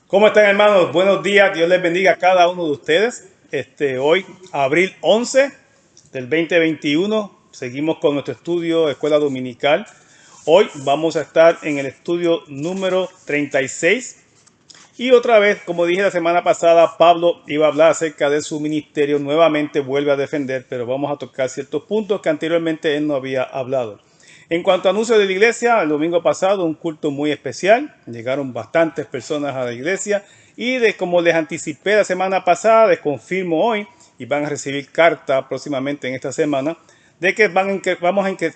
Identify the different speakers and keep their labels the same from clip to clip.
Speaker 1: ¿Cómo están, hermanos? Buenos días. Dios les bendiga a cada uno de ustedes. Hoy, abril 11 del 2021, seguimos con nuestro estudio de Escuela Dominical. Hoy vamos a estar en el estudio número 36. Y otra vez, como dije la semana pasada, Pablo iba a hablar acerca de su ministerio. Nuevamente vuelve a defender, pero vamos a tocar ciertos puntos que anteriormente él no había hablado. En cuanto a anuncios de la iglesia, el domingo pasado un culto muy especial. Llegaron bastantes personas a la iglesia y como les anticipé la semana pasada, les confirmo hoy y van a recibir carta próximamente en esta semana de que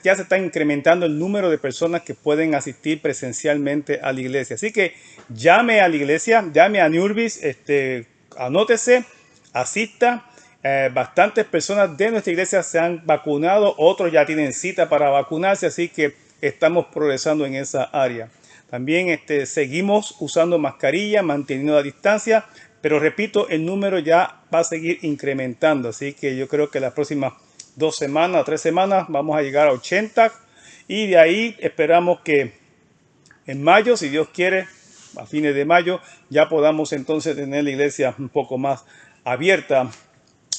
Speaker 1: ya se está incrementando el número de personas que pueden asistir presencialmente a la iglesia. Así que llame a la iglesia, llame a Nurbis, anótese, asista. Bastantes personas de nuestra iglesia se han vacunado, otros ya tienen cita para vacunarse, así que estamos progresando en esa área. También seguimos usando mascarilla, manteniendo la distancia, pero repito, el número ya va a seguir incrementando, así que yo creo que las próximas 2 semanas, 3 semanas vamos a llegar a 80 y de ahí esperamos que en mayo, si Dios quiere, a fines de mayo, ya podamos entonces tener la iglesia un poco más abierta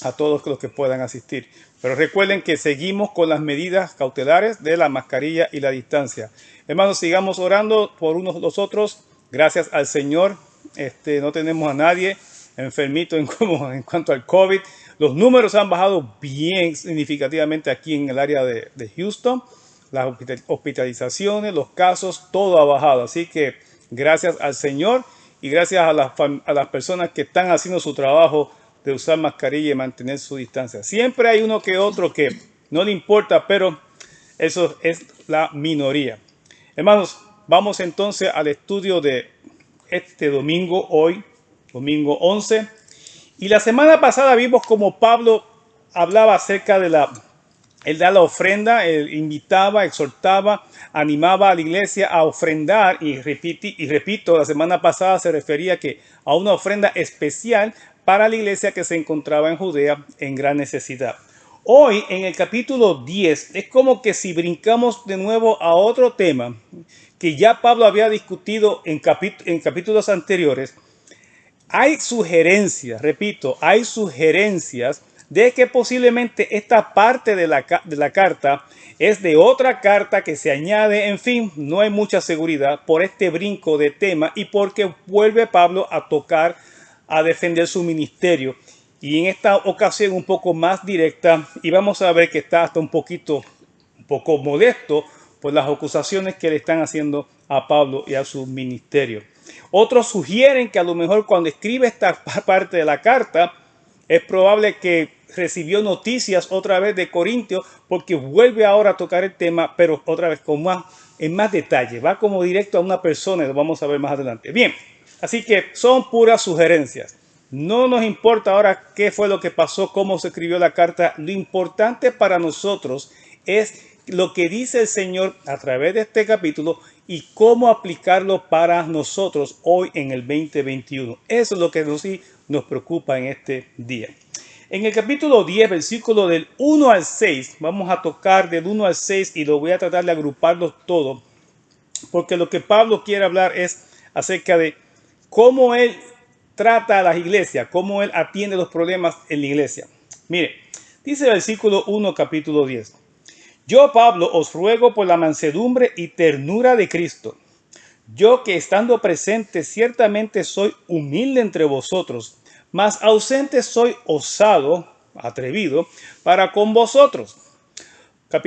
Speaker 1: a todos los que puedan asistir. Pero recuerden que seguimos con las medidas cautelares de la mascarilla y la distancia. Hermanos, sigamos orando por unos los otros. Gracias al Señor, no tenemos a nadie enfermito en cuanto al COVID. Los números han bajado bien significativamente aquí en el área de Houston. Las hospitalizaciones, los casos, todo ha bajado. Así que gracias al Señor y gracias a las personas que están haciendo su trabajo de usar mascarilla y mantener su distancia. Siempre hay uno que otro que no le importa, pero eso es la minoría. Hermanos, vamos entonces al estudio de este domingo, hoy, domingo 11. Y la semana pasada vimos como Pablo hablaba acerca de él da la ofrenda, él invitaba, exhortaba, animaba a la iglesia a ofrendar y repito, la semana pasada se refería a una ofrenda especial para la iglesia que se encontraba en Judea en gran necesidad. Hoy en el capítulo 10 es como que si brincamos de nuevo a otro tema que ya Pablo había discutido en capítulos anteriores. Hay sugerencias, repito, hay sugerencias de que posiblemente esta parte de la carta es de otra carta que se añade. En fin, no hay mucha seguridad por este brinco de tema y porque vuelve Pablo a tocar, a defender su ministerio. Y en esta ocasión un poco más directa, y vamos a ver que está hasta un poco molesto por las acusaciones que le están haciendo a Pablo y a su ministerio. Otros sugieren que a lo mejor cuando escribe esta parte de la carta es probable que recibió noticias otra vez de Corintio, porque vuelve ahora a tocar el tema, pero otra vez en más detalle. Va como directo a una persona y lo vamos a ver más adelante. Bien, así que son puras sugerencias. No nos importa ahora qué fue lo que pasó, cómo se escribió la carta. Lo importante para nosotros es lo que dice el Señor a través de este capítulo y cómo aplicarlo para nosotros hoy en el 2021. Eso es lo que nos preocupa en este día. En el capítulo 10, versículo del 1 al 6, vamos a tocar del 1 al 6 y lo voy a tratar de agruparlos todos, porque lo que Pablo quiere hablar es acerca de cómo él trata a las iglesias, cómo él atiende los problemas en la iglesia. Mire, dice el versículo 1, capítulo 10. Yo, Pablo, os ruego por la mansedumbre y ternura de Cristo. Yo que estando presente ciertamente soy humilde entre vosotros, mas ausente soy osado, atrevido, para con vosotros.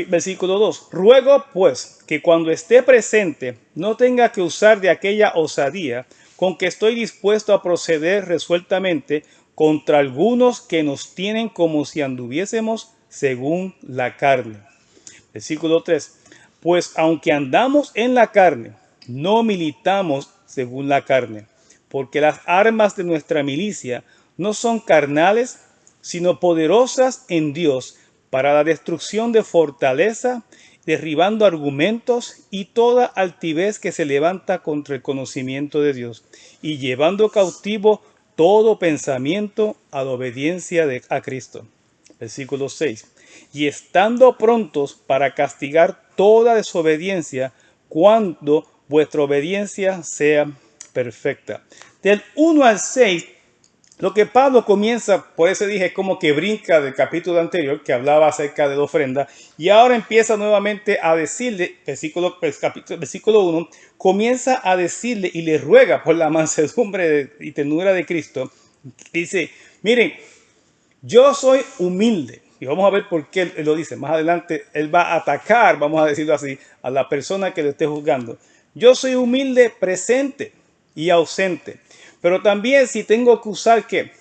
Speaker 1: Versículo 2. Ruego pues que cuando esté presente no tenga que usar de aquella osadía con que estoy dispuesto a proceder resueltamente contra algunos que nos tienen como si anduviésemos según la carne. Versículo 3. Pues aunque andamos en la carne, no militamos según la carne, porque las armas de nuestra milicia no son carnales, sino poderosas en Dios para la destrucción de fortaleza, derribando argumentos y toda altivez que se levanta contra el conocimiento de Dios, y llevando cautivo todo pensamiento a la obediencia a Cristo. Versículo 6. Y estando prontos para castigar toda desobediencia cuando vuestra obediencia sea perfecta. Del 1 al 6, lo que Pablo comienza, por eso dije, como que brinca del capítulo anterior que hablaba acerca de la ofrenda, y ahora empieza nuevamente a decirle, versículo 1, comienza a decirle y le ruega por la mansedumbre y ternura de Cristo. Dice, miren, yo soy humilde. Y vamos a ver por qué él lo dice. Más adelante él va a atacar, vamos a decirlo así, a la persona que lo esté juzgando. Yo soy humilde, presente y ausente. Pero también si tengo que usar ¿qué?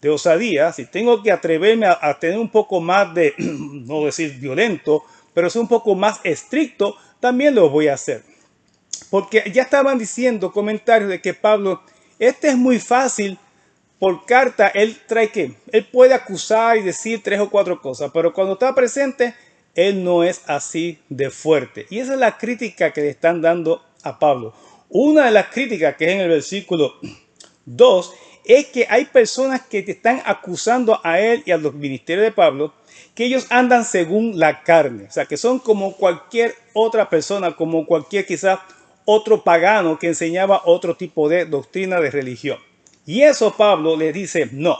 Speaker 1: De osadía, si tengo que atreverme a tener un poco más de, no decir violento, pero ser un poco más estricto, también lo voy a hacer. Porque ya estaban diciendo comentarios de que Pablo, este es muy fácil. Por carta, él trae que él puede acusar y decir 3 o 4 cosas, pero cuando está presente, él no es así de fuerte. Y esa es la crítica que le están dando a Pablo. Una de las críticas que es en el versículo 2 es que hay personas que te están acusando a él y a los ministerios de Pablo, que ellos andan según la carne, o sea, que son como cualquier otra persona, como cualquier quizás otro pagano que enseñaba otro tipo de doctrina de religión. Y eso Pablo le dice, no,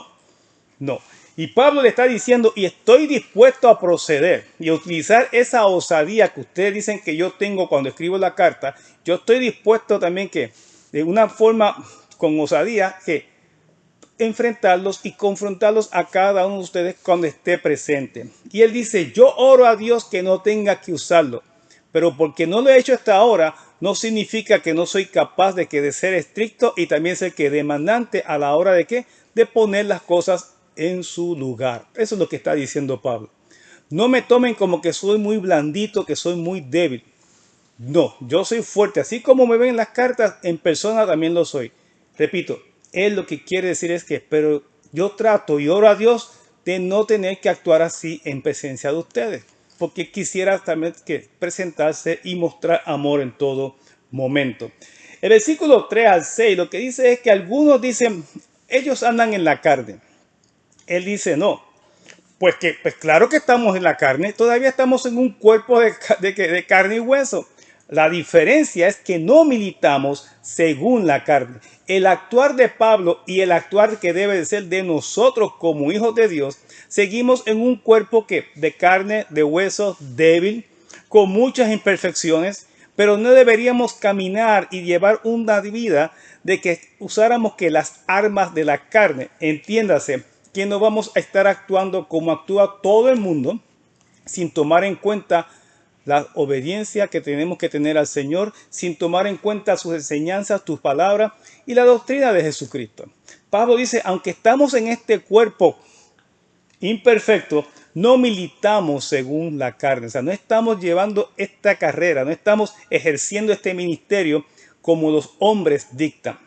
Speaker 1: no. Y Pablo le está diciendo, y estoy dispuesto a proceder y a utilizar esa osadía que ustedes dicen que yo tengo cuando escribo la carta. Yo estoy dispuesto también que, de una forma con osadía, que enfrentarlos y confrontarlos a cada uno de ustedes cuando esté presente. Y él dice, yo oro a Dios que no tenga que usarlo, pero porque no lo he hecho hasta ahora, no significa que no soy capaz de ser estricto y también ser que demandante a la hora de qué, de poner las cosas en su lugar. Eso es lo que está diciendo Pablo. No me tomen como que soy muy blandito, que soy muy débil. No, yo soy fuerte. Así como me ven en las cartas, en persona también lo soy. Repito, él lo que quiere decir es que, pero yo trato y oro a Dios de no tener que actuar así en presencia de ustedes, porque quisiera también que presentarse y mostrar amor en todo momento. El versículo 3 al 6 lo que dice es que algunos dicen, ellos andan en la carne. Él dice, no, pues claro que estamos en la carne, todavía estamos en un cuerpo de carne y hueso. La diferencia es que no militamos según la carne. El actuar de Pablo y el actuar que debe de ser de nosotros como hijos de Dios, seguimos en un cuerpo que de carne, de huesos, débil, con muchas imperfecciones, pero no deberíamos caminar y llevar una vida de que usáramos que las armas de la carne, entiéndase, que no vamos a estar actuando como actúa todo el mundo, sin tomar en cuenta la obediencia que tenemos que tener al Señor, sin tomar en cuenta sus enseñanzas, tus palabras y la doctrina de Jesucristo. Pablo dice, aunque estamos en este cuerpo imperfecto, no militamos según la carne, o sea, no estamos llevando esta carrera, no estamos ejerciendo este ministerio como los hombres dictan.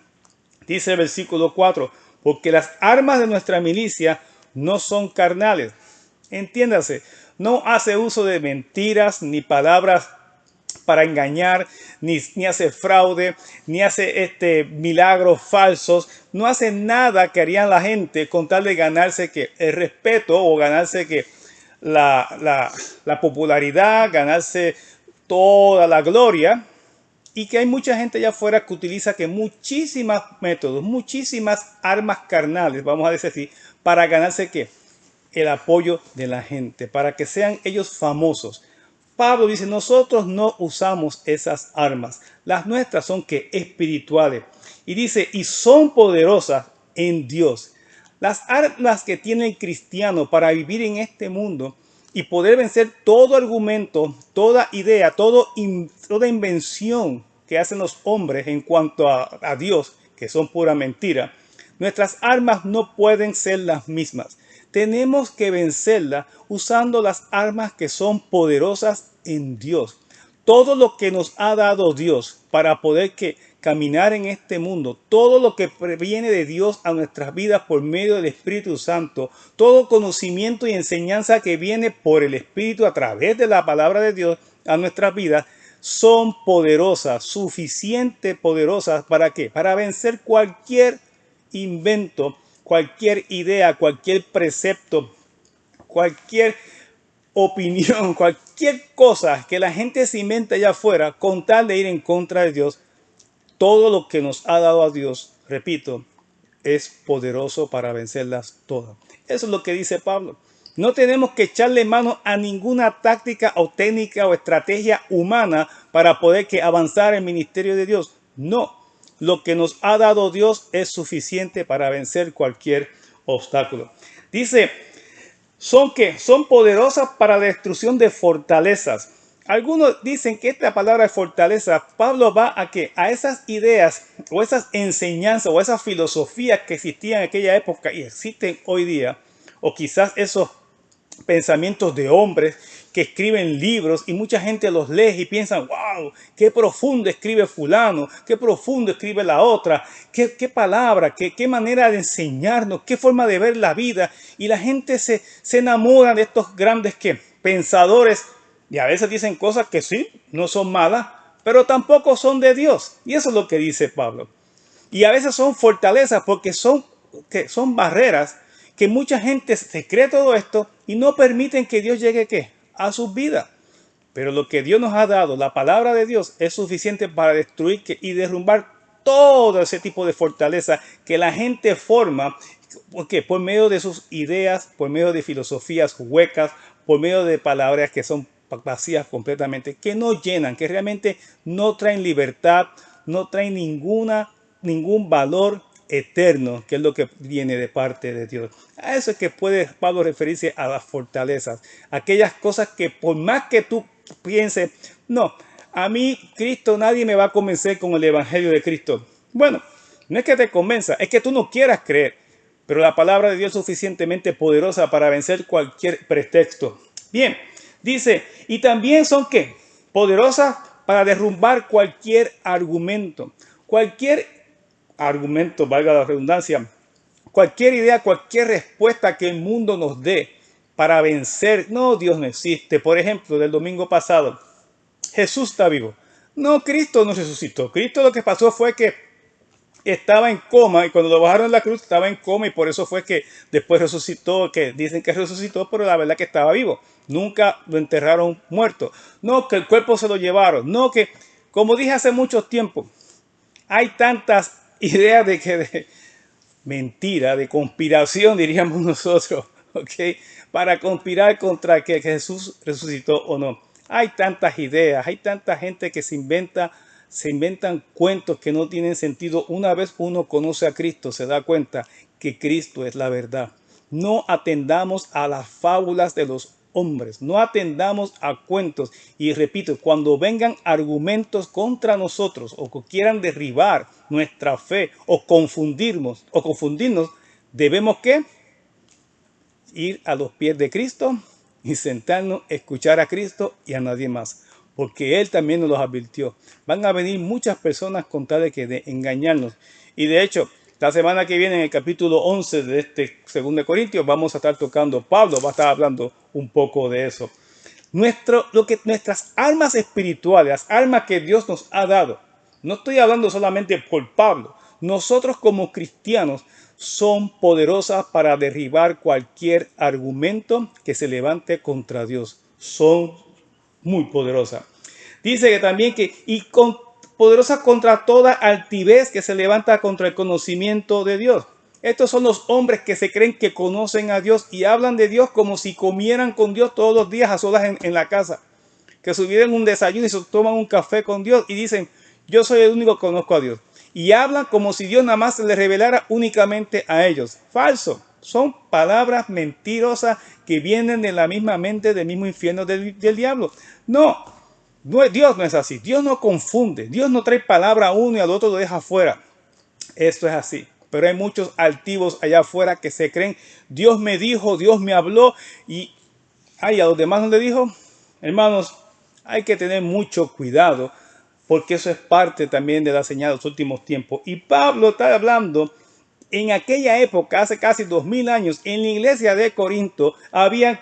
Speaker 1: Dice el versículo 4, porque las armas de nuestra milicia no son carnales. Entiéndase, no hace uso de mentiras ni palabras para engañar, ni hace fraude, ni hace milagros falsos, no hace nada que harían la gente con tal de ganarse que el respeto o ganarse que la popularidad, ganarse toda la gloria. Y que hay mucha gente allá afuera que utiliza que muchísimos métodos, muchísimas armas carnales, vamos a decir así, para ganarse ¿qué? El apoyo de la gente, para que sean ellos famosos. Pablo dice, nosotros no usamos esas armas. Las nuestras son que espirituales. Y dice, y son poderosas en Dios. Las armas que tiene el cristiano para vivir en este mundo y poder vencer todo argumento, toda idea, toda invención que hacen los hombres en cuanto a Dios, que son pura mentira, nuestras armas no pueden ser las mismas. Tenemos que vencerla usando las armas que son poderosas en Dios. Todo lo que nos ha dado Dios para poder caminar en este mundo, todo lo que viene de Dios a nuestras vidas por medio del Espíritu Santo, todo conocimiento y enseñanza que viene por el Espíritu a través de la palabra de Dios a nuestras vidas, son poderosas, suficientemente poderosas. ¿Para qué? Para vencer cualquier invento, cualquier idea, cualquier precepto, cualquier opinión, cualquier cosa que la gente se inventa allá afuera con tal de ir en contra de Dios. todo lo que nos ha dado a Dios, repito, es poderoso para vencerlas todas. Eso es lo que dice Pablo. No tenemos que echarle mano a ninguna táctica o técnica o estrategia humana para poder avanzar el ministerio de Dios. No, lo que nos ha dado Dios es suficiente para vencer cualquier obstáculo. Dice, son poderosas para la destrucción de fortalezas. Algunos dicen que esta palabra de fortaleza, Pablo va a esas ideas o esas enseñanzas o esas filosofías que existían en aquella época y existen hoy día, o quizás esos pensamientos de hombres que escriben libros y mucha gente los lee y piensan, wow, qué profundo escribe fulano, qué profundo escribe la otra, qué palabra, qué manera de enseñarnos, qué forma de ver la vida. Y la gente se enamora de estos grandes pensadores y a veces dicen cosas que sí, no son malas, pero tampoco son de Dios. Y eso es lo que dice Pablo. Y a veces son fortalezas porque son barreras que mucha gente se cree todo esto y no permiten que Dios llegue a sus vidas. Pero lo que Dios nos ha dado, la palabra de Dios, es suficiente para destruir y derrumbar todo ese tipo de fortaleza que la gente forma por medio de sus ideas, por medio de filosofías huecas, por medio de palabras que son vacías completamente, que no llenan, que realmente no traen libertad, no traen ningún valor eterno, que es lo que viene de parte de Dios. A eso es que puede Pablo referirse a las fortalezas, aquellas cosas que por más que tú pienses, no, a mí Cristo, nadie me va a convencer con el evangelio de Cristo. Bueno, no es que te convenza, es que tú no quieras creer, pero la palabra de Dios es suficientemente poderosa para vencer cualquier pretexto. Bien, dice, y también son ¿qué? Poderosas para derrumbar cualquier argumento. Cualquier argumento, valga la redundancia, cualquier idea, cualquier respuesta que el mundo nos dé para vencer, no, Dios no existe. Por ejemplo, del domingo pasado, Jesús está vivo. No, Cristo no resucitó. Cristo lo que pasó fue que estaba en coma y cuando lo bajaron en la cruz estaba en coma y por eso fue que después resucitó, que dicen que resucitó, pero la verdad que estaba vivo. Nunca lo enterraron muerto. No, que el cuerpo se lo llevaron. No, que, como dije hace mucho tiempo, hay tantas ideas de mentira, de conspiración, diríamos nosotros, ¿ok? Para conspirar contra que Jesús resucitó o no. Hay tantas ideas, hay tanta gente que se inventan cuentos que no tienen sentido. Una vez uno conoce a Cristo, se da cuenta que Cristo es la verdad. No atendamos a las fábulas de los hombres, no atendamos a cuentos. Y repito, cuando vengan argumentos contra nosotros o que quieran derribar nuestra fe o confundirnos, debemos ¿qué? Ir a los pies de Cristo y sentarnos, escuchar a Cristo y a nadie más. Porque Él también nos los advirtió. Van a venir muchas personas con tal de engañarnos. Y de hecho, la semana que viene, en el capítulo 11 de este 2 Corintios, vamos a estar tocando, Pablo va a estar hablando un poco de eso. Nuestras armas espirituales, las armas que Dios nos ha dado, no estoy hablando solamente por Pablo, nosotros como cristianos son poderosas para derribar cualquier argumento que se levante contra Dios. Son muy poderosas. Dice que también poderosa contra toda altivez que se levanta contra el conocimiento de Dios. Estos son los hombres que se creen que conocen a Dios y hablan de Dios como si comieran con Dios todos los días a solas en la casa. Que subieran un desayuno y se toman un café con Dios y dicen, yo soy el único que conozco a Dios. Y hablan como si Dios nada más se les revelara únicamente a ellos. Falso. Son palabras mentirosas que vienen de la misma mente, del mismo infierno del diablo. No, Dios no es así. Dios no confunde. Dios no trae palabra a uno y al otro lo deja afuera. Esto es así. Pero hay muchos altivos allá afuera que se creen, Dios me dijo, Dios me habló y a los demás no le dijo. Hermanos, hay que tener mucho cuidado porque eso es parte también de la señal de los últimos tiempos. Y Pablo está hablando en aquella época, hace casi 2000 años, en la iglesia de Corinto, habían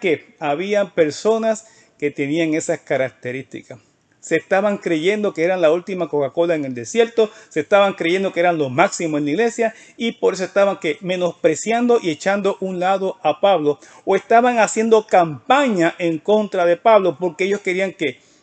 Speaker 1: personas que tenían esas características. Se estaban creyendo que eran la última Coca-Cola en el desierto, se estaban creyendo que eran lo máximo en la iglesia y por eso estaban menospreciando y echando un lado a Pablo o estaban haciendo campaña en contra de Pablo porque ellos querían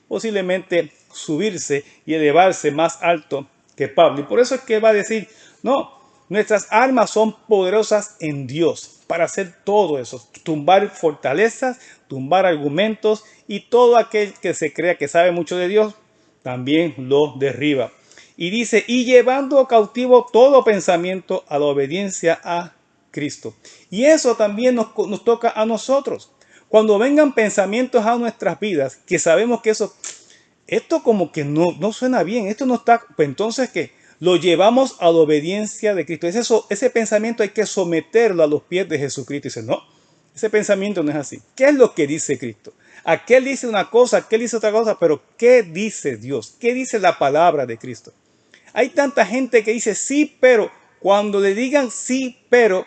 Speaker 1: posiblemente subirse y elevarse más alto que Pablo. Y por eso es que va a decir, no, nuestras armas son poderosas en Dios para hacer todo eso, tumbar fortalezas, tumbar argumentos y todo aquel que se crea que sabe mucho de Dios, también lo derriba. Y dice, y llevando cautivo todo pensamiento a la obediencia a Cristo. Y eso también nos toca a nosotros. Cuando vengan pensamientos a nuestras vidas, que sabemos que esto como que no suena bien, esto no está, pues entonces ¿qué? Lo llevamos a la obediencia de Cristo. Ese pensamiento hay que someterlo a los pies de Jesucristo. Y dice, no, ese pensamiento no es así. ¿Qué es lo que dice Cristo? Aquel dice una cosa, aquel dice otra cosa, pero ¿qué dice Dios? ¿Qué dice la palabra de Cristo? Hay tanta gente que dice sí, pero cuando le digan sí, pero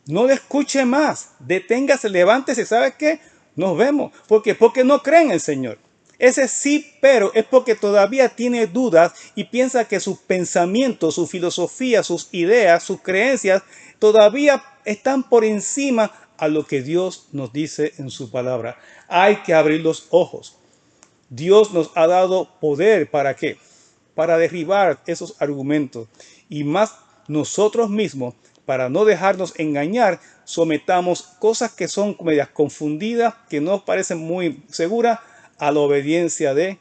Speaker 1: no le escuche más. Deténgase, levántese. ¿Sabe qué? Nos vemos. ¿Por qué? Porque no creen en el Señor. Ese sí, pero es porque todavía tiene dudas y piensa que sus pensamientos, su filosofía, sus ideas, sus creencias todavía están por encima a lo que Dios nos dice en su palabra. Hay que abrir los ojos. Dios nos ha dado poder. ¿Para qué? Para derribar esos argumentos. Y más nosotros mismos, para no dejarnos engañar, sometamos cosas que son medias confundidas, que no parecen muy seguras, a la obediencia de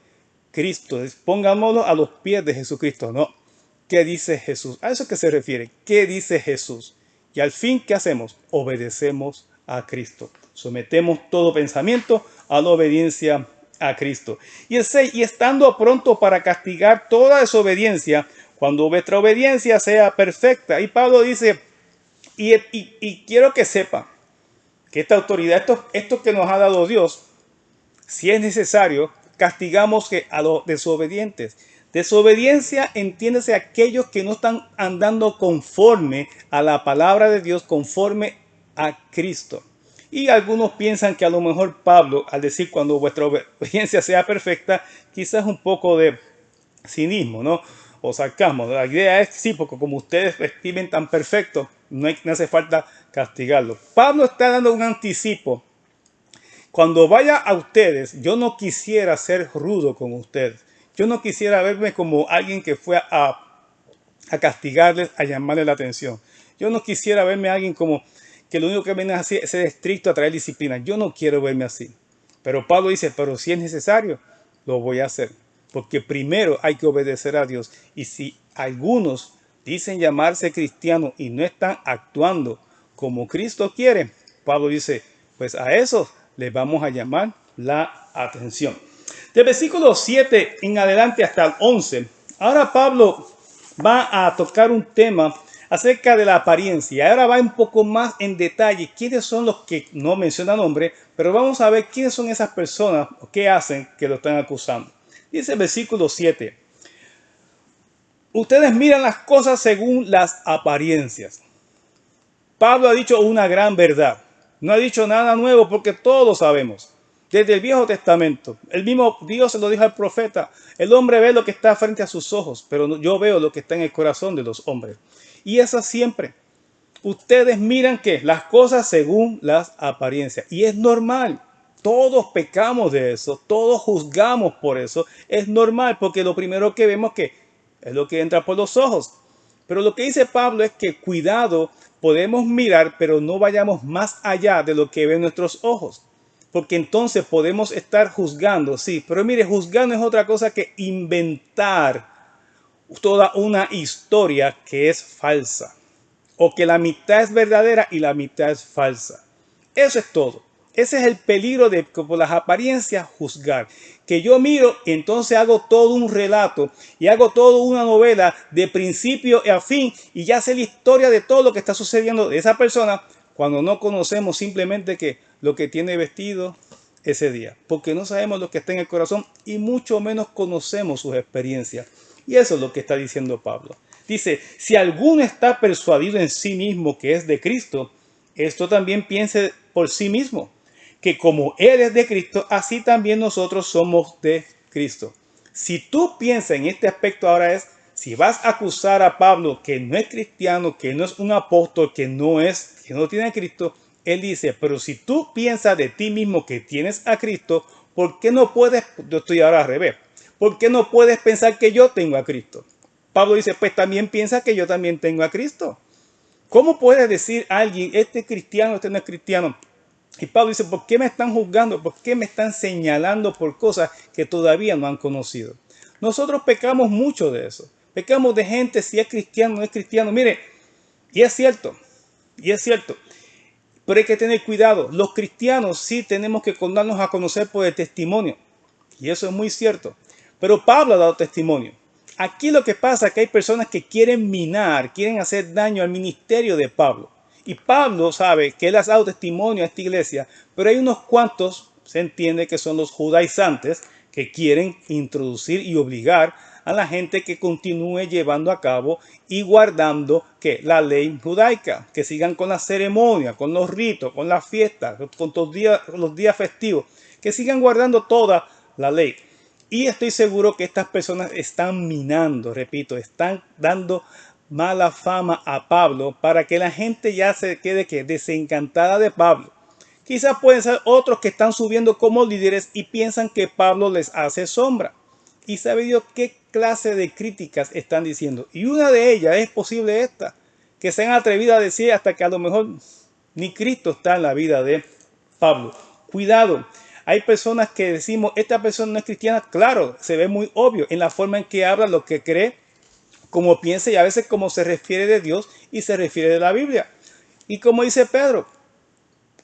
Speaker 1: Cristo. Pongámoslo a los pies de Jesucristo. No. ¿Qué dice Jesús? ¿A eso es que se refiere? ¿Qué dice Jesús? Y al fin, ¿qué hacemos? Obedecemos a Cristo. Sometemos todo pensamiento a la obediencia a Cristo. Y el 6, y estando pronto para castigar toda desobediencia, cuando vuestra obediencia sea perfecta. Y Pablo dice, y quiero que sepa que esta autoridad, esto que nos ha dado Dios, si es necesario, castigamos a los desobedientes. Desobediencia, entiéndase, aquellos que no están andando conforme a la palabra de Dios, conforme a Cristo. Y algunos piensan que a lo mejor Pablo, al decir cuando vuestra obediencia sea perfecta, quizás un poco de cinismo, ¿no? O sarcasmo. La idea es, sí, porque como ustedes estimen tan perfecto, no hace falta castigarlo. Pablo está dando un anticipo. Cuando vaya a ustedes, yo no quisiera ser rudo con ustedes. Yo no quisiera verme como alguien que fue a castigarles, a llamarles la atención. Yo no quisiera verme alguien como que lo único que viene a hacer es ser estricto, a traer disciplina. Yo no quiero verme así. Pero Pablo dice, pero si es necesario, lo voy a hacer. Porque primero hay que obedecer a Dios. Y si algunos dicen llamarse cristianos y no están actuando como Cristo quiere, Pablo dice, pues a esos les vamos a llamar la atención. Del versículo 7 en adelante hasta el 11, ahora Pablo va a tocar un tema acerca de la apariencia. Ahora va un poco más en detalle quiénes son los que no menciona nombre, pero vamos a ver quiénes son esas personas o qué hacen que lo están acusando. Dice el versículo 7. Ustedes miran las cosas según las apariencias. Pablo ha dicho una gran verdad. No ha dicho nada nuevo porque todos lo sabemos. Desde el Viejo Testamento, el mismo Dios se lo dijo al profeta. El hombre ve lo que está frente a sus ojos, pero yo veo lo que está en el corazón de los hombres. Y eso siempre. Ustedes miran que las cosas según las apariencias. Y es normal. Todos pecamos de eso. Todos juzgamos por eso. Es normal porque lo primero que vemos que es lo que entra por los ojos. Pero lo que dice Pablo es que cuidado, podemos mirar, pero no vayamos más allá de lo que ven nuestros ojos. Porque entonces podemos estar juzgando, sí. Pero mire, juzgar no es otra cosa que inventar toda una historia que es falsa. O que la mitad es verdadera y la mitad es falsa. Eso es todo. Ese es el peligro de por las apariencias juzgar. Que yo miro y entonces hago todo un relato y hago toda una novela de principio a fin y ya sé la historia de todo lo que está sucediendo de esa persona cuando no conocemos simplemente que lo que tiene vestido ese día. Porque no sabemos lo que está en el corazón y mucho menos conocemos sus experiencias. Y eso es lo que está diciendo Pablo. Dice, si alguno está persuadido en sí mismo que es de Cristo, esto también piense por sí mismo, que como Él es de Cristo, así también nosotros somos de Cristo. Si tú piensas en este aspecto ahora es, si vas a acusar a Pablo que no es cristiano, que no es un apóstol, que no tiene a Cristo, él dice, pero si tú piensas de ti mismo que tienes a Cristo, ¿por qué no puedes, yo estoy ahora al revés, ¿por qué no puedes pensar que yo tengo a Cristo? Pablo dice, pues también piensa que yo también tengo a Cristo. ¿Cómo puede decir alguien, este es cristiano, este no es cristiano? Y Pablo dice, ¿por qué me están juzgando? ¿Por qué me están señalando por cosas que todavía no han conocido? Nosotros pecamos mucho de eso. Pecamos de gente si es cristiano o no es cristiano. Mire, y es cierto, pero hay que tener cuidado. Los cristianos sí tenemos que darnos a conocer por el testimonio. Y eso es muy cierto. Pero Pablo ha dado testimonio. Aquí lo que pasa es que hay personas que quieren minar, quieren hacer daño al ministerio de Pablo. Y Pablo sabe que él ha dado testimonio a esta iglesia, pero hay unos cuantos, se entiende que son los judaizantes, que quieren introducir y obligar a la gente que continúe llevando a cabo y guardando que la ley judaica, que sigan con la ceremonia, con los ritos, con las fiestas, con los días festivos, que sigan guardando toda la ley. Y estoy seguro que estas personas están minando, repito, están dando mala fama a Pablo para que la gente ya se quede desencantada de Pablo. Quizás pueden ser otros que están subiendo como líderes y piensan que Pablo les hace sombra. Y sabe Dios qué clase de críticas están diciendo. Y una de ellas es posible esta, que se han atrevido a decir hasta que a lo mejor ni Cristo está en la vida de Pablo. Cuidado. Hay personas que decimos, esta persona no es cristiana. Claro, se ve muy obvio en la forma en que habla, lo que cree, como piensa y a veces como se refiere de Dios y se refiere de la Biblia. Y como dice Pedro,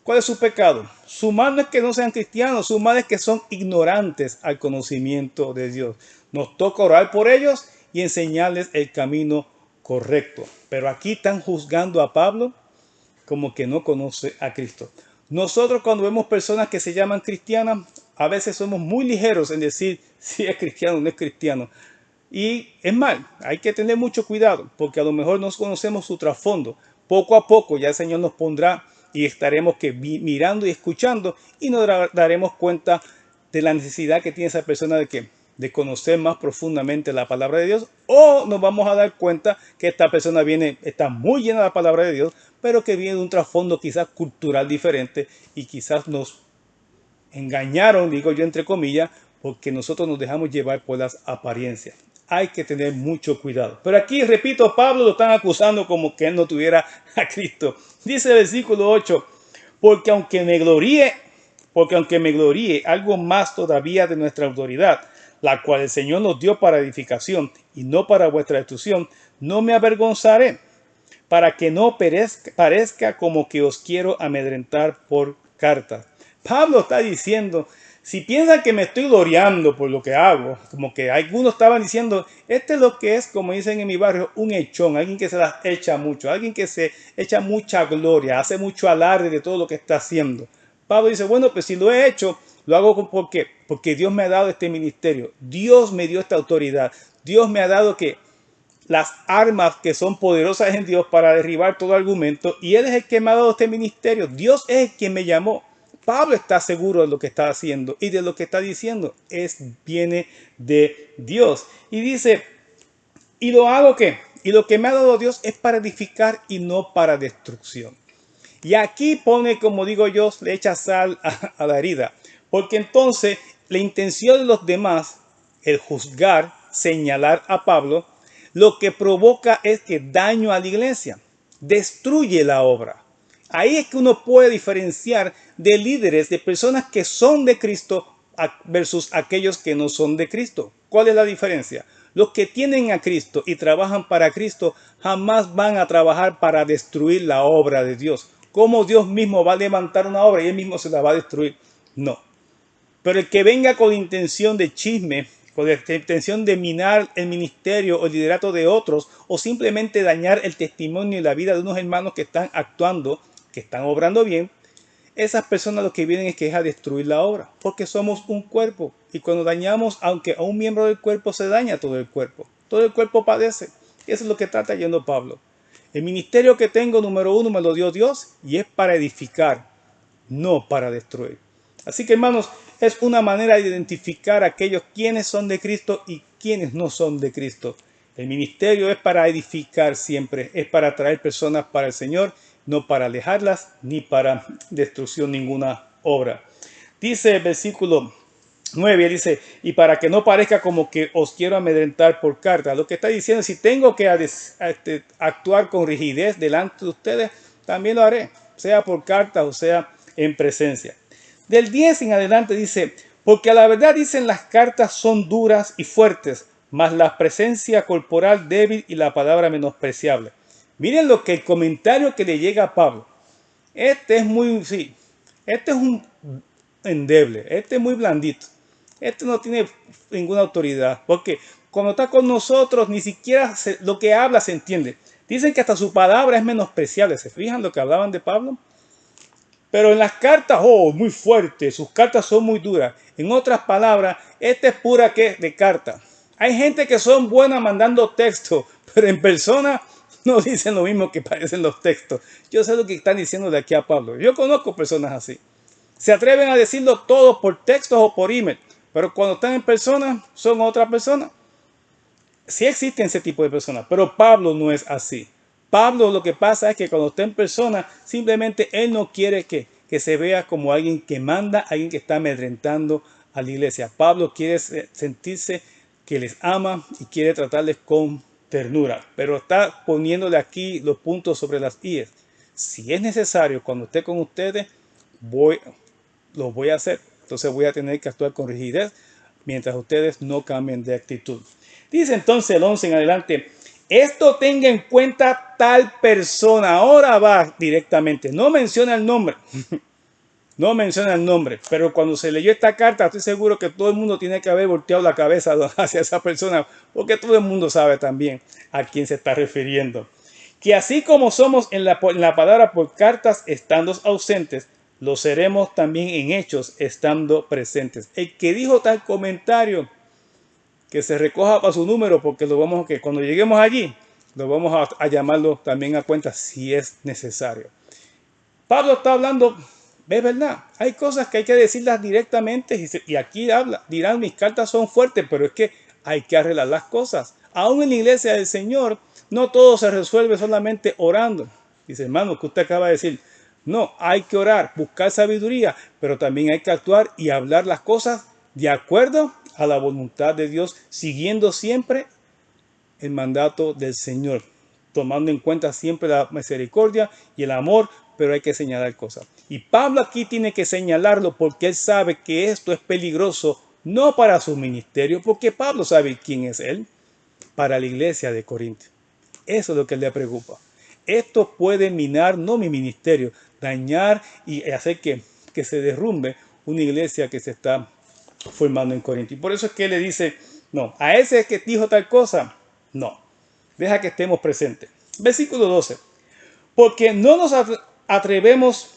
Speaker 1: ¿cuál es su pecado? Su mal no es que no sean cristianos, su mal es que son ignorantes al conocimiento de Dios. Nos toca orar por ellos y enseñarles el camino correcto. Pero aquí están juzgando a Pablo como que no conoce a Cristo. Nosotros cuando vemos personas que se llaman cristianas, a veces somos muy ligeros en decir si es cristiano o no es cristiano. Y es mal, hay que tener mucho cuidado, porque a lo mejor no conocemos su trasfondo. Poco a poco ya el Señor nos pondrá y estaremos mirando y escuchando y nos daremos cuenta de la necesidad que tiene esa persona de conocer más profundamente la palabra de Dios, o nos vamos a dar cuenta que esta persona está muy llena de la palabra de Dios, pero que viene de un trasfondo quizás cultural diferente y quizás nos engañaron, digo yo entre comillas, porque nosotros nos dejamos llevar por las apariencias. Hay que tener mucho cuidado. Pero aquí, repito, Pablo lo están acusando como que él no tuviera a Cristo. Dice el versículo 8, porque aunque me gloríe algo más todavía de nuestra autoridad, la cual el Señor nos dio para edificación y no para vuestra destrucción, no me avergonzaré, para que no parezca como que os quiero amedrentar por carta. Pablo está diciendo, si piensan que me estoy gloriando por lo que hago, como que algunos estaban diciendo, este es lo que es, como dicen en mi barrio, un echón, alguien que se las echa mucho, alguien que se echa mucha gloria, hace mucho alarde de todo lo que está haciendo. Pablo dice, bueno, pues si lo he hecho, lo hago porque Dios me ha dado este ministerio, Dios me dio esta autoridad, Dios me ha dado las armas que son poderosas en Dios para derribar todo argumento, y Él es el que me ha dado este ministerio, Dios es el quien me llamó. Pablo está seguro de lo que está haciendo y de lo que está diciendo viene de Dios. Y dice, ¿y lo hago qué? Y lo que me ha dado Dios es para edificar y no para destrucción. Y aquí pone, como digo yo, le echa sal a la herida. Porque entonces la intención de los demás, el juzgar, señalar a Pablo, lo que provoca es que daño a la iglesia, destruye la obra. Ahí es que uno puede diferenciar de líderes, de personas que son de Cristo versus aquellos que no son de Cristo. ¿Cuál es la diferencia? Los que tienen a Cristo y trabajan para Cristo jamás van a trabajar para destruir la obra de Dios. ¿Cómo Dios mismo va a levantar una obra y Él mismo se la va a destruir? No. Pero el que venga con intención de chisme, con la intención de minar el ministerio o el liderato de otros, o simplemente dañar el testimonio y la vida de unos hermanos que están actuando, que están obrando bien, esas personas lo que vienen es que es a destruir la obra, porque somos un cuerpo, y cuando dañamos, aunque a un miembro del cuerpo se daña todo el cuerpo padece, y eso es lo que está trayendo Pablo. El ministerio que tengo, número uno, me lo dio Dios, y es para edificar, no para destruir. Así que, hermanos, es una manera de identificar a aquellos quienes son de Cristo y quienes no son de Cristo. El ministerio es para edificar siempre, es para atraer personas para el Señor, no para alejarlas ni para destrucción ninguna obra. Dice el versículo 9, él dice, y para que no parezca como que os quiero amedrentar por carta. Lo que está diciendo es, si tengo que actuar con rigidez delante de ustedes, también lo haré, sea por carta o sea en presencia. Del 10 en adelante dice, porque a la verdad dicen las cartas son duras y fuertes, mas la presencia corporal débil y la palabra menospreciable. Miren lo que el comentario que le llega a Pablo. Este es muy, sí, este es un endeble, este es muy blandito. Este no tiene ninguna autoridad, porque cuando está con nosotros ni siquiera lo que habla se entiende. Dicen que hasta su palabra es menospreciable. ¿Se fijan lo que hablaban de Pablo? Pero en las cartas, oh, muy fuerte, sus cartas son muy duras. En otras palabras, esta es pura que de carta. Hay gente que son buenas mandando textos, pero en persona no dicen lo mismo que parecen los textos. Yo sé lo que están diciendo de aquí a Pablo. Yo conozco personas así. Se atreven a decirlo todo por textos o por email, pero cuando están en persona son otra persona. Sí existen ese tipo de personas, pero Pablo no es así. Pablo lo que pasa es que cuando está en persona, simplemente él no quiere que se vea como alguien que manda, alguien que está amedrentando a la iglesia. Pablo quiere sentirse que les ama y quiere tratarles con ternura, pero está poniéndole aquí los puntos sobre las íes. Si es necesario, cuando esté con ustedes, lo voy a hacer. Entonces voy a tener que actuar con rigidez mientras ustedes no cambien de actitud. Dice entonces el 11 en adelante, esto tenga en cuenta tal persona. Ahora va directamente, no menciona el nombre. No menciona el nombre, pero cuando se leyó esta carta, estoy seguro que todo el mundo tiene que haber volteado la cabeza hacia esa persona, porque todo el mundo sabe también a quién se está refiriendo. Que así como somos en la palabra por cartas estando ausentes, lo seremos también en hechos estando presentes. El que dijo tal comentario, que se recoja para su número, porque que cuando lleguemos allí, lo vamos a llamarlo también a cuenta si es necesario. Pablo está hablando, es verdad, hay cosas que hay que decirlas directamente y aquí dirán mis cartas son fuertes, pero es que hay que arreglar las cosas. Aún en la iglesia del Señor, no todo se resuelve solamente orando. Dice, hermano, que usted acaba de decir, no, hay que orar, buscar sabiduría, pero también hay que actuar y hablar las cosas de acuerdo a la voluntad de Dios, siguiendo siempre el mandato del Señor, tomando en cuenta siempre la misericordia y el amor, pero hay que señalar cosas. Y Pablo aquí tiene que señalarlo porque él sabe que esto es peligroso, no para su ministerio, porque Pablo sabe quién es él, para la iglesia de Corinto. Eso es lo que le preocupa. Esto puede minar, no mi ministerio, dañar y hacer que se derrumbe una iglesia que se está formando en Corinto. Y por eso es que él le dice, no, a ese que dijo tal cosa, no, deja que estemos presentes. Versículo 12. Porque no nos atrevemos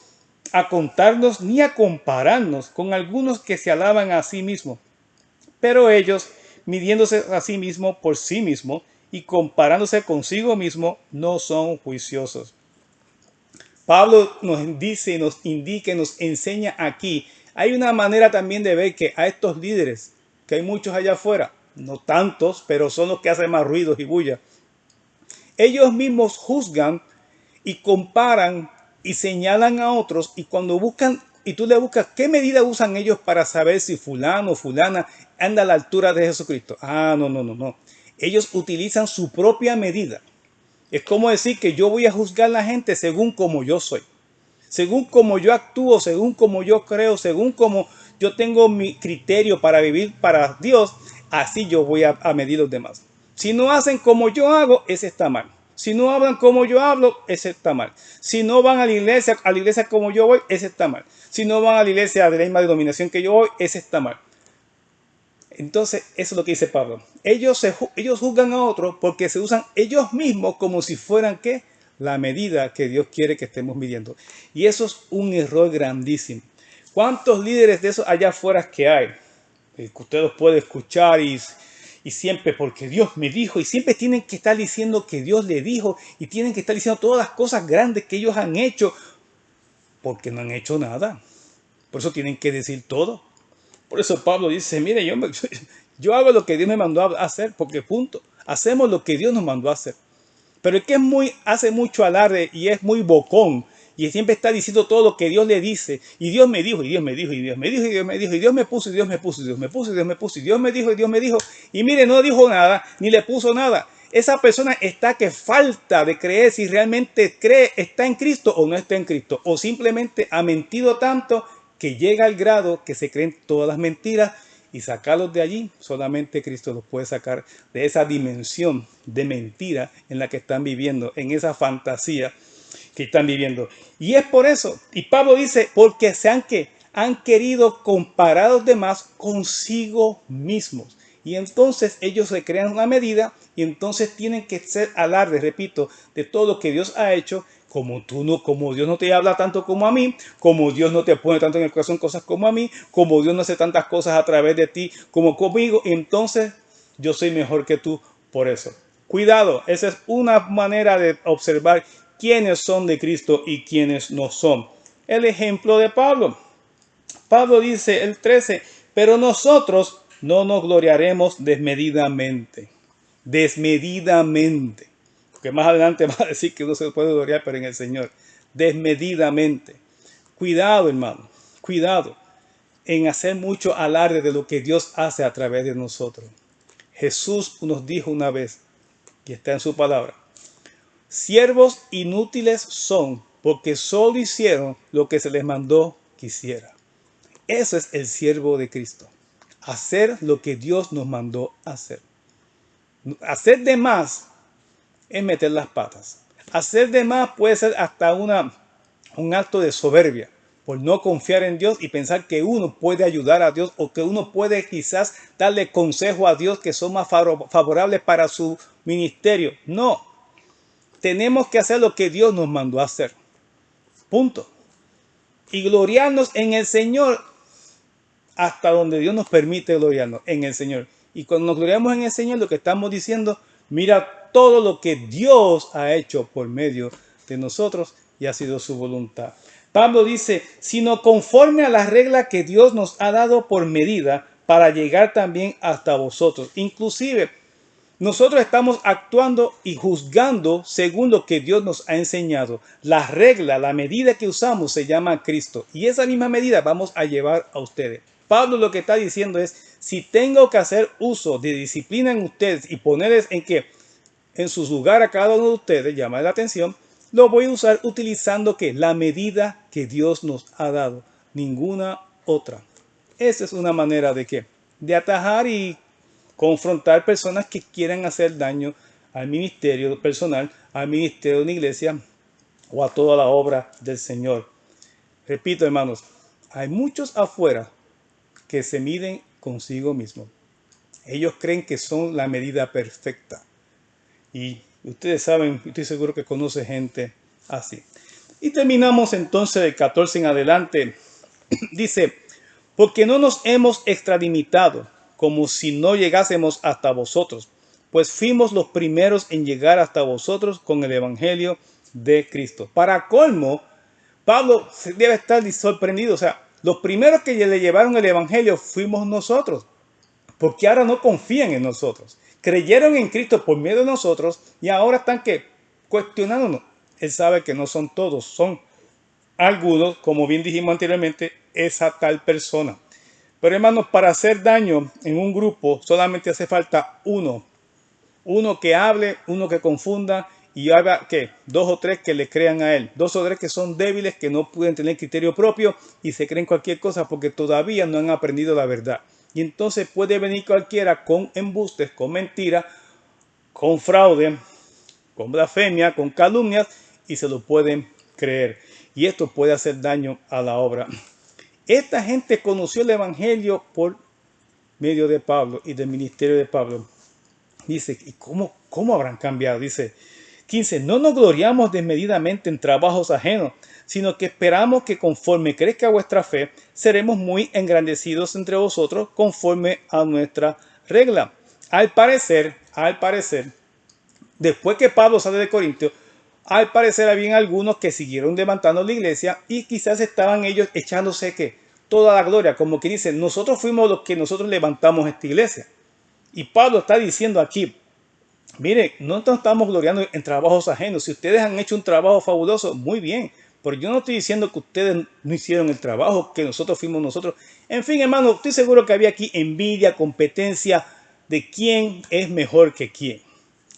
Speaker 1: a contarnos ni a compararnos con algunos que se alaban a sí mismos, pero ellos, midiéndose a sí mismos por sí mismos y comparándose consigo mismo, no son juiciosos. Pablo nos dice, nos indica, nos enseña aquí. Hay una manera también de ver que a estos líderes, que hay muchos allá afuera, no tantos, pero son los que hacen más ruidos y bulla. Ellos mismos juzgan y comparan y señalan a otros, y cuando buscan, y tú le buscas, ¿qué medida usan ellos para saber si fulano o fulana anda a la altura de Jesucristo? No. Ellos utilizan su propia medida. Es como decir que yo voy a juzgar a la gente según como yo soy, según como yo actúo, según como yo creo, según como yo tengo mi criterio para vivir para Dios, así yo voy a medir los demás. Si no hacen como yo hago, ese está mal. Si no hablan como yo hablo, ese está mal. Si no van a la iglesia como yo voy, ese está mal. Si no van a la iglesia de la misma denominación que yo voy, ese está mal. Entonces, eso es lo que dice Pablo. Ellos juzgan a otros porque se usan ellos mismos como si fueran ¿qué? La medida que Dios quiere que estemos midiendo. Y eso es un error grandísimo. ¿Cuántos líderes de esos allá afuera que hay? Que usted los puede escuchar y siempre porque Dios me dijo, y siempre tienen que estar diciendo que Dios le dijo, y tienen que estar diciendo todas las cosas grandes que ellos han hecho, porque no han hecho nada. Por eso tienen que decir todo. Por eso Pablo dice, mire, yo hago lo que Dios me mandó a hacer, porque punto, hacemos lo que Dios nos mandó a hacer. Pero el que hace mucho alarde y es muy bocón y siempre está diciendo todo lo que Dios le dice, y Dios me dijo, y Dios me dijo, y Dios me dijo, y Dios me dijo, y Dios me puso, y Dios me puso, y Dios me puso, y Dios me puso, y Dios me dijo, y Dios me dijo, y mire, no dijo nada, ni le puso nada. Esa persona está que falta de creer si realmente cree, está en Cristo o no está en Cristo, o simplemente ha mentido tanto que llega al grado que se creen todas las mentiras, y sacarlos de allí, solamente Cristo los puede sacar de esa dimensión de mentira en la que están viviendo, en esa fantasía que están viviendo. Y es por eso, y Pablo dice, porque han querido comparar a los demás consigo mismos. Y entonces ellos se crean una medida y entonces tienen que ser alarde, repito, de todo lo que Dios ha hecho. Como Dios no te habla tanto como a mí, como Dios no te pone tanto en el corazón cosas como a mí, como Dios no hace tantas cosas a través de ti como conmigo, entonces yo soy mejor que tú por eso. Cuidado, esa es una manera de observar quiénes son de Cristo y quiénes no son. El ejemplo de Pablo. Pablo dice el 13, pero nosotros no nos gloriaremos desmedidamente. Desmedidamente. Porque más adelante va a decir que uno se puede gloriar, pero en el Señor. Desmedidamente. Cuidado, hermano. Cuidado en hacer mucho alarde de lo que Dios hace a través de nosotros. Jesús nos dijo una vez, y está en su palabra, siervos inútiles son porque solo hicieron lo que se les mandó que hiciera. Eso es el siervo de Cristo. Hacer lo que Dios nos mandó hacer. Hacer de más es meter las patas. Hacer de más puede ser hasta un acto de soberbia por no confiar en Dios y pensar que uno puede ayudar a Dios o que uno puede quizás darle consejo a Dios que son más favorables para su ministerio. No, tenemos que hacer lo que Dios nos mandó a hacer. Punto. Y gloriarnos en el Señor hasta donde Dios nos permite gloriarnos en el Señor. Y cuando nos gloriamos en el Señor, lo que estamos diciendo, mira todo lo que Dios ha hecho por medio de nosotros y ha sido su voluntad. Pablo dice, sino conforme a las reglas que Dios nos ha dado por medida para llegar también hasta vosotros. Inclusive, nosotros estamos actuando y juzgando según lo que Dios nos ha enseñado. La regla, la medida que usamos se llama Cristo. Y esa misma medida vamos a llevar a ustedes. Pablo lo que está diciendo es, si tengo que hacer uso de disciplina en ustedes y ponerles en su lugar a cada uno de ustedes, llamar la atención, lo voy a usar utilizando la medida que Dios nos ha dado. Ninguna otra. Esa es una manera de atajar y confrontar personas que quieran hacer daño al ministerio personal, al ministerio de una iglesia o a toda la obra del Señor. Repito, hermanos, hay muchos afuera que se miden consigo mismos. Ellos creen que son la medida perfecta. Y ustedes saben, estoy seguro que conoce gente así. Y terminamos entonces del 14 en adelante. Dice, porque no nos hemos extralimitado como si no llegásemos hasta vosotros, pues fuimos los primeros en llegar hasta vosotros con el evangelio de Cristo. Para colmo, Pablo debe estar sorprendido. O sea, los primeros que le llevaron el evangelio fuimos nosotros, porque ahora no confían en nosotros. Creyeron en Cristo por medio de nosotros y ahora están cuestionándonos. Él sabe que no son todos, son algunos, como bien dijimos anteriormente, esa tal persona. Pero hermanos, para hacer daño en un grupo solamente hace falta uno que hable, uno que confunda y haga dos o tres que le crean a él, dos o tres que son débiles, que no pueden tener criterio propio y se creen cualquier cosa porque todavía no han aprendido la verdad. Y entonces puede venir cualquiera con embustes, con mentiras, con fraude, con blasfemia, con calumnias y se lo pueden creer. Y esto puede hacer daño a la obra. Esta gente conoció el evangelio por medio de Pablo y del ministerio de Pablo. Dice, ¿y cómo habrán cambiado? Dice 15, no nos gloriamos desmedidamente en trabajos ajenos, sino que esperamos que conforme crezca vuestra fe, seremos muy engrandecidos entre vosotros conforme a nuestra regla. Al parecer, después que Pablo sale de Corintio, al parecer habían algunos que siguieron levantando la iglesia y quizás estaban ellos echándose toda la gloria, como que dicen, nosotros fuimos los que nosotros levantamos esta iglesia. Y Pablo está diciendo aquí, mire, no estamos gloriando en trabajos ajenos. Si ustedes han hecho un trabajo fabuloso, muy bien, pero yo no estoy diciendo que ustedes no hicieron el trabajo, que nosotros fuimos nosotros. En fin, hermano, estoy seguro que había aquí envidia, competencia de quién es mejor que quién.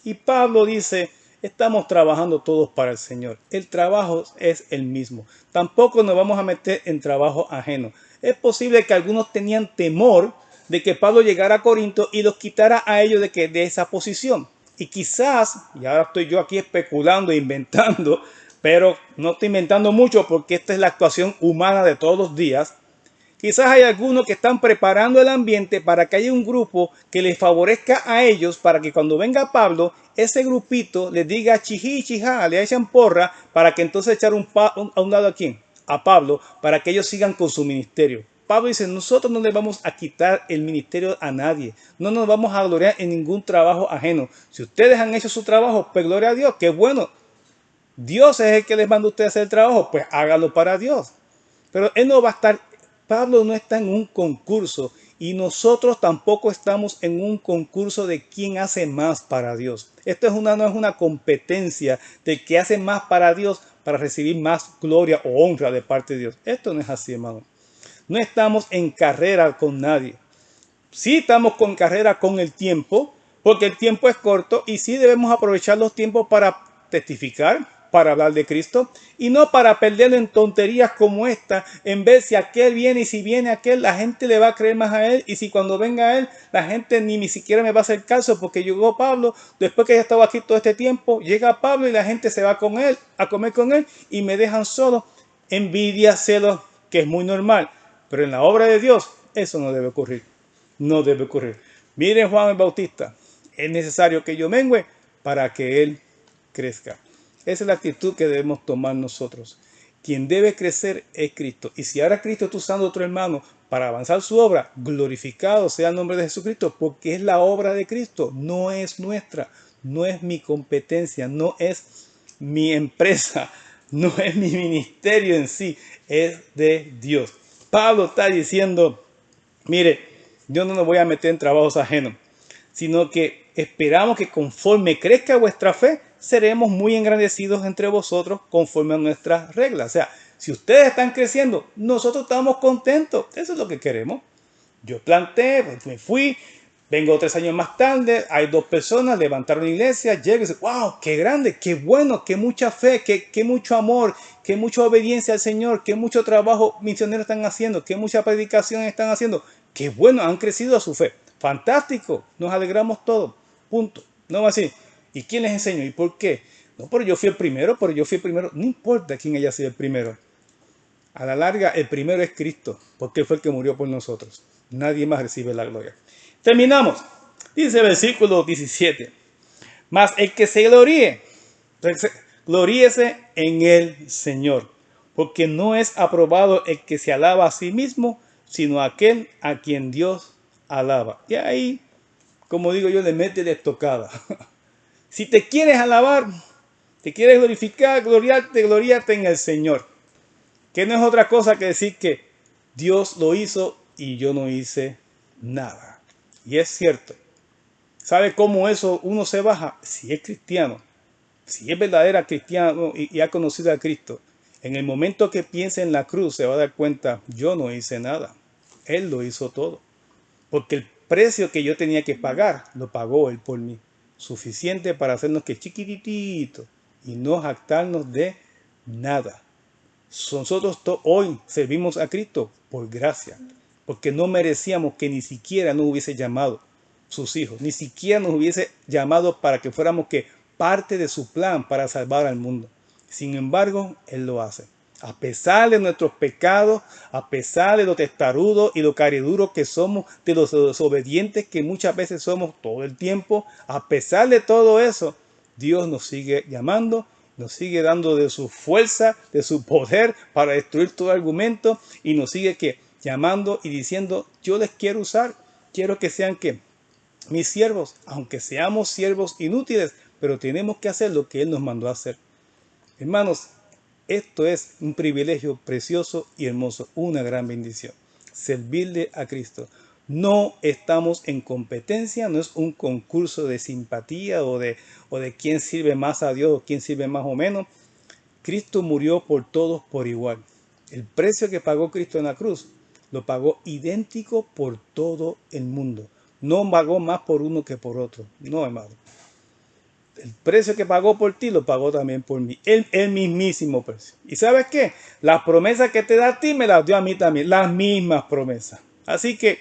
Speaker 1: Y Pablo dice, estamos trabajando todos para el Señor. El trabajo es el mismo. Tampoco nos vamos a meter en trabajo ajeno. Es posible que algunos tenían temor de que Pablo llegara a Corinto y los quitara a ellos de esa posición. Y quizás, y ahora estoy yo aquí especulando e inventando, pero no estoy inventando mucho porque esta es la actuación humana de todos los días. Quizás hay algunos que están preparando el ambiente para que haya un grupo que les favorezca a ellos, para que cuando venga Pablo, ese grupito les diga chijí, chijá, le echan porra, para que entonces echar a un lado a quién, a Pablo, para que ellos sigan con su ministerio. Pablo dice, nosotros no le vamos a quitar el ministerio a nadie, no nos vamos a gloriar en ningún trabajo ajeno. Si ustedes han hecho su trabajo, pues gloria a Dios, qué bueno. Dios es el que les manda a ustedes hacer el trabajo, pues hágalo para Dios. Pero él no va a estar, Pablo no está en un concurso y nosotros tampoco estamos en un concurso de quién hace más para Dios. Esto no es una competencia de que hace más para Dios para recibir más gloria o honra de parte de Dios. Esto no es así, hermano. No estamos en carrera con nadie. Sí estamos con carrera con el tiempo, porque el tiempo es corto y sí debemos aprovechar los tiempos para testificar, para hablar de Cristo y no para perderlo en tonterías como esta, en ver si aquel viene y si viene aquel, la gente le va a creer más a él y si cuando venga él, la gente ni siquiera me va a hacer caso porque llegó Pablo, después que ya estaba aquí todo este tiempo, llega Pablo y la gente se va con él, a comer con él y me dejan solo. Envidia, celos, que es muy normal, pero en la obra de Dios eso no debe ocurrir. No debe ocurrir. Miren Juan el Bautista, es necesario que yo mengüe para que él crezca. Esa es la actitud que debemos tomar nosotros. Quien debe crecer es Cristo. Y si ahora Cristo está usando a otro hermano para avanzar su obra, glorificado sea el nombre de Jesucristo, porque es la obra de Cristo, no es nuestra, no es mi competencia, no es mi empresa, no es mi ministerio en sí, es de Dios. Pablo está diciendo, mire, yo no me voy a meter en trabajos ajenos, sino que esperamos que conforme crezca vuestra fe, seremos muy engrandecidos entre vosotros conforme a nuestras reglas. O sea, si ustedes están creciendo, nosotros estamos contentos. Eso es lo que queremos. Yo planté, pues me fui, vengo 3 años más tarde, hay 2 personas, levantaron la iglesia, llego y digo, wow, qué grande, qué bueno, qué mucha fe, qué mucho amor, qué mucha obediencia al Señor, qué mucho trabajo misioneros están haciendo, qué mucha predicación están haciendo, qué bueno, han crecido a su fe. Fantástico, nos alegramos todos, punto. No va así. ¿Y quién les enseñó? ¿Y por qué? No, pero yo fui el primero, no importa quién haya sido el primero. A la larga, el primero es Cristo, porque Él fue el que murió por nosotros. Nadie más recibe la gloria. Terminamos. Dice el versículo 17. Mas el que se gloríe, gloríese en el Señor, porque no es aprobado el que se alaba a sí mismo, sino aquel a quien Dios alaba. Y ahí, como digo yo, le mete de estocada. Si te quieres alabar, te quieres glorificar, gloriarte en el Señor. Que no es otra cosa que decir que Dios lo hizo y yo no hice nada. Y es cierto. ¿Sabe cómo eso uno se baja? Si es cristiano, si es verdadera cristiano y ha conocido a Cristo, en el momento que piense en la cruz se va a dar cuenta, yo no hice nada. Él lo hizo todo. Porque el precio que yo tenía que pagar, lo pagó Él por mí. Suficiente para hacernos que chiquitito y no jactarnos de nada. Nosotros hoy servimos a Cristo por gracia, porque no merecíamos que ni siquiera nos hubiese llamado sus hijos, ni siquiera nos hubiese llamado para que fuéramos que parte de su plan para salvar al mundo. Sin embargo, Él lo hace. A pesar de nuestros pecados, a pesar de lo testarudos y lo cariduros que somos, de los desobedientes que muchas veces somos todo el tiempo, a pesar de todo eso, Dios nos sigue llamando, nos sigue dando de su fuerza, de su poder para destruir todo argumento y nos sigue llamando y diciendo, yo les quiero usar, quiero que sean mis siervos, aunque seamos siervos inútiles, pero tenemos que hacer lo que Él nos mandó a hacer. Hermanos, esto es un privilegio precioso y hermoso, una gran bendición, servirle a Cristo. No estamos en competencia, no es un concurso de simpatía o de quién sirve más a Dios o quién sirve más o menos. Cristo murió por todos por igual. El precio que pagó Cristo en la cruz lo pagó idéntico por todo el mundo. No pagó más por uno que por otro. No, hermano. El precio que pagó por ti lo pagó también por mí. El mismísimo precio. ¿Y sabes qué? Las promesas que te da a ti me las dio a mí también. Las mismas promesas. Así que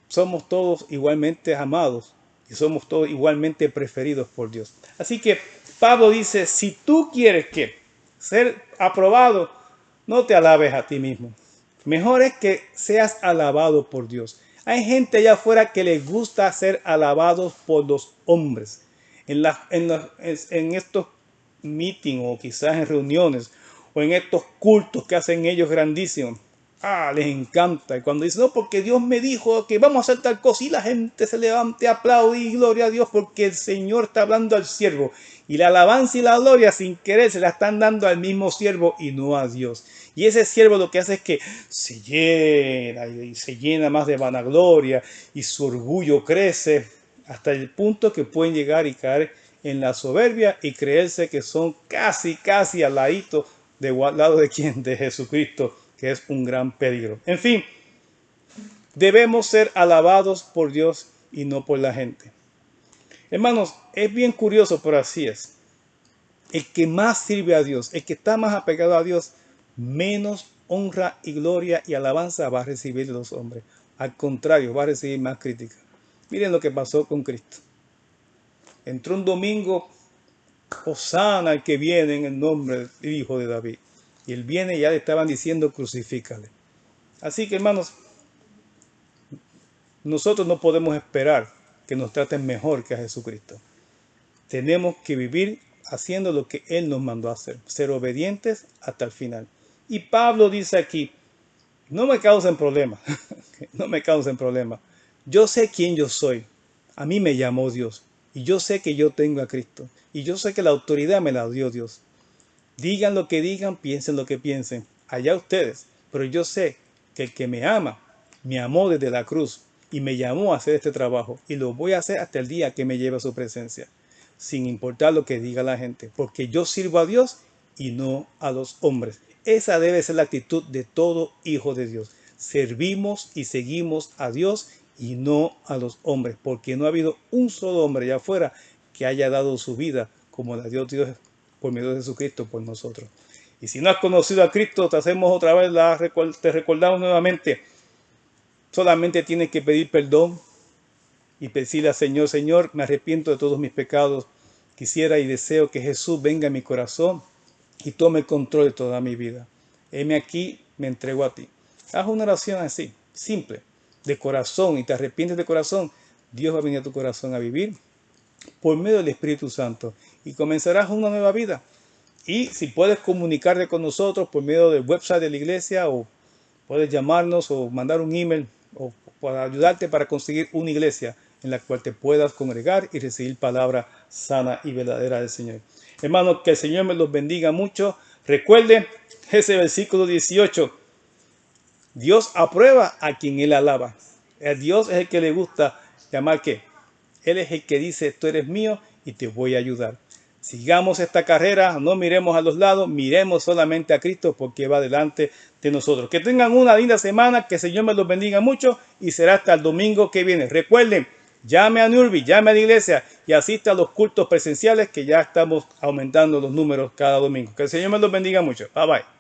Speaker 1: somos todos igualmente amados y somos todos igualmente preferidos por Dios. Así que Pablo dice, si tú quieres que ser aprobado, no te alabes a ti mismo. Mejor es que seas alabado por Dios. Hay gente allá afuera que les gusta ser alabados por los hombres. En estos meetings o quizás en reuniones o en estos cultos que hacen ellos grandísimos. Les encanta. Y cuando dicen, no, porque Dios me dijo que vamos a hacer tal cosa y la gente se levanta y aplaude y gloria a Dios porque el Señor está hablando al siervo. Y la alabanza y la gloria sin querer se la están dando al mismo siervo y no a Dios. Y ese siervo lo que hace es que se llena y se llena más de vanagloria y su orgullo crece hasta el punto que pueden llegar y caer en la soberbia y creerse que son casi al lado de quién, de Jesucristo, que es un gran peligro. En fin, debemos ser alabados por Dios y no por la gente. Hermanos, es bien curioso, pero así es. El que más sirve a Dios, el que está más apegado a Dios, menos honra y gloria y alabanza va a recibir de los hombres. Al contrario, va a recibir más crítica. Miren lo que pasó con Cristo. Entró un domingo, Hosana el que viene en el nombre del Hijo de David. Y él viene y ya le estaban diciendo crucifícale. Así que hermanos, nosotros no podemos esperar que nos traten mejor que a Jesucristo. Tenemos que vivir haciendo lo que Él nos mandó a hacer. Ser obedientes hasta el final. Y Pablo dice aquí, no me causen problemas. No me causen problemas. Yo sé quién yo soy. A mí me llamó Dios. Y yo sé que yo tengo a Cristo. Y yo sé que la autoridad me la dio Dios. Digan lo que digan, piensen lo que piensen. Allá ustedes. Pero yo sé que el que me ama, me amó desde la cruz. Y me llamó a hacer este trabajo. Y lo voy a hacer hasta el día que me lleve a su presencia. Sin importar lo que diga la gente. Porque yo sirvo a Dios y no a los hombres. Esa debe ser la actitud de todo hijo de Dios. Servimos y seguimos a Dios y no a los hombres. Porque no ha habido un solo hombre allá afuera que haya dado su vida como la dio Dios por medio de Jesucristo por nosotros. Y si no has conocido a Cristo, te hacemos otra vez, te recordamos nuevamente. Solamente tienes que pedir perdón y decirle al Señor, Señor, me arrepiento de todos mis pecados. Quisiera y deseo que Jesús venga a mi corazón y tome el control de toda mi vida. Heme aquí, me entrego a ti. Haz una oración así, simple, de corazón, y te arrepientes de corazón. Dios va a venir a tu corazón a vivir por medio del Espíritu Santo y comenzarás una nueva vida. Y si puedes comunicarte con nosotros por medio del website de la iglesia, o puedes llamarnos o mandar un email o para ayudarte para conseguir una iglesia en la cual te puedas congregar y recibir palabra sana y verdadera del Señor. Hermanos, que el Señor me los bendiga mucho. Recuerde ese versículo 18. Dios aprueba a quien Él alaba. A Dios es el que le gusta llamar ¿qué? Él es el que dice, tú eres mío y te voy a ayudar. Sigamos esta carrera, no miremos a los lados, miremos solamente a Cristo porque va delante de nosotros. Que tengan una linda semana, que el Señor me los bendiga mucho y será hasta el domingo que viene. Recuerden, llame a Nurbi, llame a la iglesia y asista a los cultos presenciales que ya estamos aumentando los números cada domingo. Que el Señor me los bendiga mucho. Bye bye.